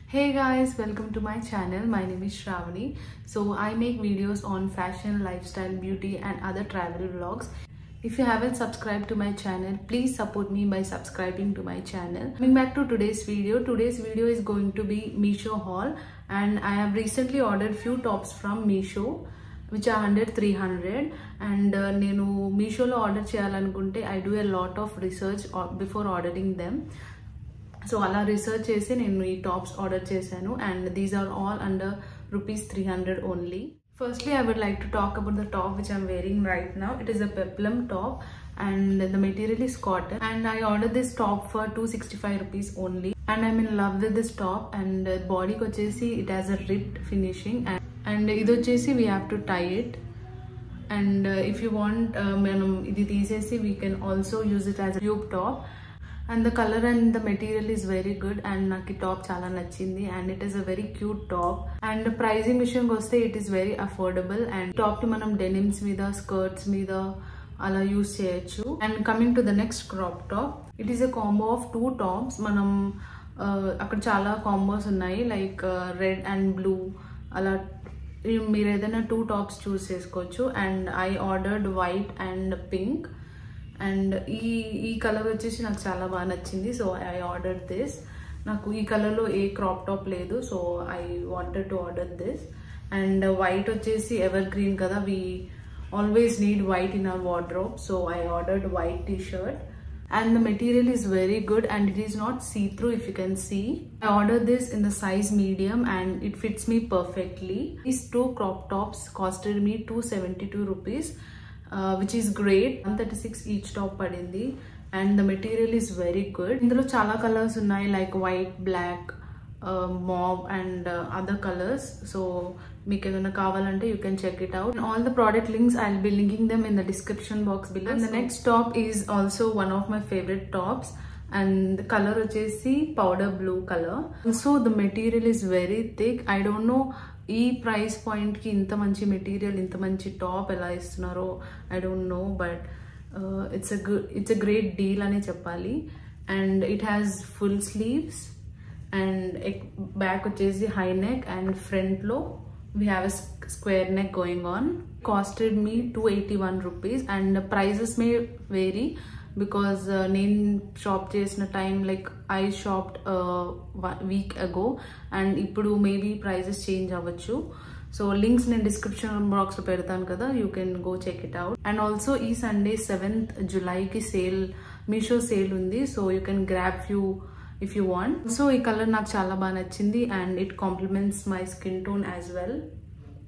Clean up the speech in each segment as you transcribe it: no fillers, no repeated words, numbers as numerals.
Hey guys, welcome to my channel. My name is Shravani. So I make videos on fashion, lifestyle, beauty and other travel vlogs. If you haven't subscribed to my channel, please support me by subscribing to my channel. Coming back to today's video. Today's video is going to be Meesho haul, and I have recently ordered few tops from Meesho which are 100-300 and nenu Meesho lo order cheyalanunte I do a lot of research before ordering them. So ala research chesi nenu ee tops order chesanu and these are all under ₹300 only. Firstly, I would like to talk about the top which I'm wearing right now. It is a peplum top and the material is cotton, and I ordered this top for ₹265 only, and I'm in love with this top. And body ko chesi it has a ripped finishing, and ido chesi we have to tie it, and if you want manam idi teesesi we can also use it as a tube top. And the color and the material is very good, and naki top chala nachindi, and it is a very cute top. And the pricing vishayam koste it is very affordable, and top ni manam denims meeda, skirts meeda ala use cheyochu. And coming to the next crop top, it is a combo of two tops. Manam akkada chala combos unnai like red and blue ala meer edaina two tops choose chesukochu, and I ordered white and pink. And ఈ colour వచ్చేసి నాకు చాలా బాగా నచ్చింది, so I order this. నాకు ఈ కలర్లో a crop top లేదు, so I wanted to order this. And white వచ్చేసి ఎవర్ గ్రీన్ కదా, we always need white in our wardrobe, so I ordered white T-shirt. And the material is very good and it is not see-through, if you can see. I ordered this in the size medium and it fits me perfectly. These two crop tops costed me ₹272. Which is great. 136 each top padindi, and the material is very good. Indulo chala colors unnai like white, black, mauve and other colors, so meeku edana kavalante you can check it out. And all the product links I'll be linking them in the description box below. And the next top is also one of my favorite tops, and the color vachesi powder blue color. Also the material is very thick. I don't know ఈ price పాయింట్కి ఇంత మంచి material, ఇంత మంచి top ఎలా ఇస్తున్నారో I don't know, but it's a great deal అనే చెప్పాలి. And it has full sleeves and back వచ్చేసి హై నెక్, అండ్ ఫ్రంట్లో we have a square neck going on. Costed me ₹281, and prices may vary because నేను shop చేసిన time like I shopped week ago, and ఇప్పుడు maybe prices change అవ్వచ్చు. So links నేను description బాక్స్లో పెడతాను కదా, you can go check it out. And also ఈ Sunday 7th జులైకి సేల్, మీషో సేల్ ఉంది, so you can grab few if you want. So ఈ కలర్ నాకు చాలా బాగా నచ్చింది, and it complements my skin tone as well.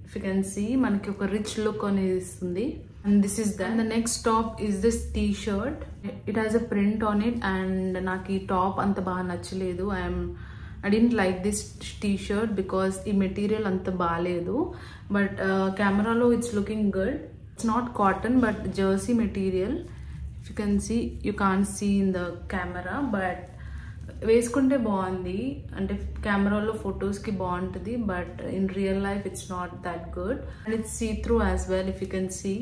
If you can see మనకి ఒక రిచ్ లుక్ అనేది ఇస్తుంది. And this is that. And the next top is this t-shirt. It has a print on it, and నాకు ఈ top అంత బాగా నచ్చలేదు. I didn't like this t-shirt because ఈ మెటీరియల్ అంత బాగాలేదు, బట్ కెమెరాలో it's looking good. It's not cotton but jersey material. If you can see, you can't see in the camera, but వేసుకుంటే బాగుంది, అంటే కెమెరాలో ఫొటోస్కి బాగుంటుంది, but in real life it's not that good. And it's see through as well, if you can see.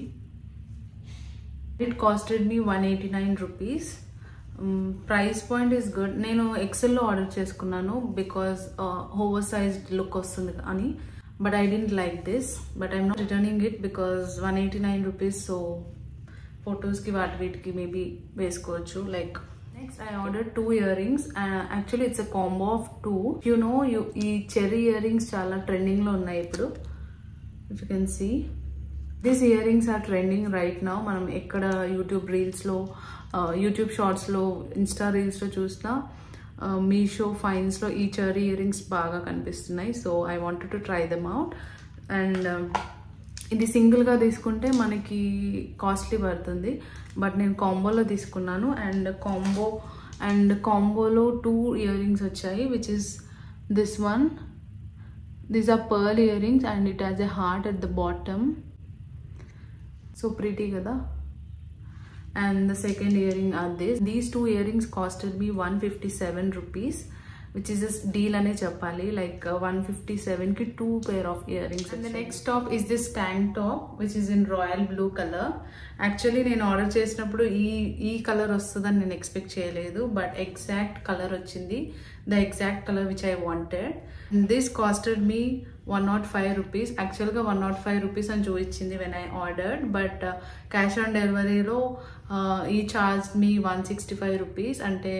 It costed me ₹189. Price point is good. నేను ఎక్సెల్లో order చేసుకున్నాను because oversized look వస్తుంది అని, but I don't like this, but I'm not returning it because ₹189, so ఫొటోస్కి వీటికి maybe వేసుకోవచ్చు. Like next I ordered 2 earrings. Actually it's a combo of 2. You know, ఈ cherry earrings చాలా ట్రెండింగ్లో ఉన్నాయి ఇప్పుడు. If you can see, these earrings are trending right now. మనం ఎక్కడ యూట్యూబ్ రీల్స్లో, యూట్యూబ్ షార్ట్స్లో, ఇన్స్టా రీల్స్లో చూసినా మీషో ఫైన్స్లో ఈ చెర్రీ ఇయర్ రింగ్స్ బాగా కనిపిస్తున్నాయి, so I wanted to try them out. And ఇది సింగిల్గా తీసుకుంటే మనకి కాస్ట్లీ పడుతుంది, బట్ నేను కాంబోలో తీసుకున్నాను. అండ్ కాంబోలో 2 ఇయర్ రింగ్స్ వచ్చాయి, which is this one. These are pearl earrings and it has a heart at the bottom. So pretty kada. And the second earring are this. These 2 earrings costed me ₹157, which is a deal ane cheppali, like 157 ki 2 pair of earrings. And the next top is this tank top, which is in royal blue color. Actually నేను order చేసినప్పుడు ఈ colour వస్తుందని నేను expect చేయలేదు, but exact colour వచ్చింది. the exact color which I wanted. This costed me 105 rupees. Actually 105 rupees and చూపించింది when I ordered, but cash on delivery లో he charged me 165 rupees. అంటే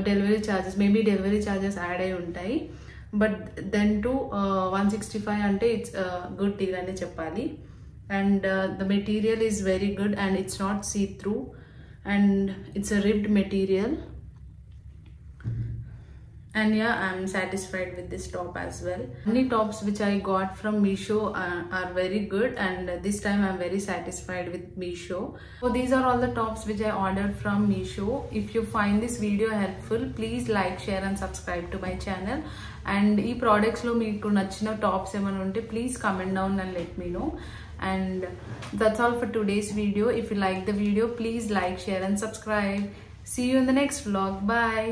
delivery charges, maybe delivery charges add అయి ఉంటాయి, but then to 165 అంటే it's good deal అని చెప్పాలి. And the material is very good and it's not see through and it's a ribbed material. And yeah, I'm satisfied with this top as well. Many tops which I got from Meesho are very good, and this time I'm very satisfied with Meesho. So these are all the tops which I ordered from Meesho. If you find this video helpful, please like, share and subscribe to my channel. And ee products lo meeku nachina tops emana unte please comment down and let me know. And that's all for today's video. If you like the video, please like, share and subscribe. See you in the next vlog. Bye.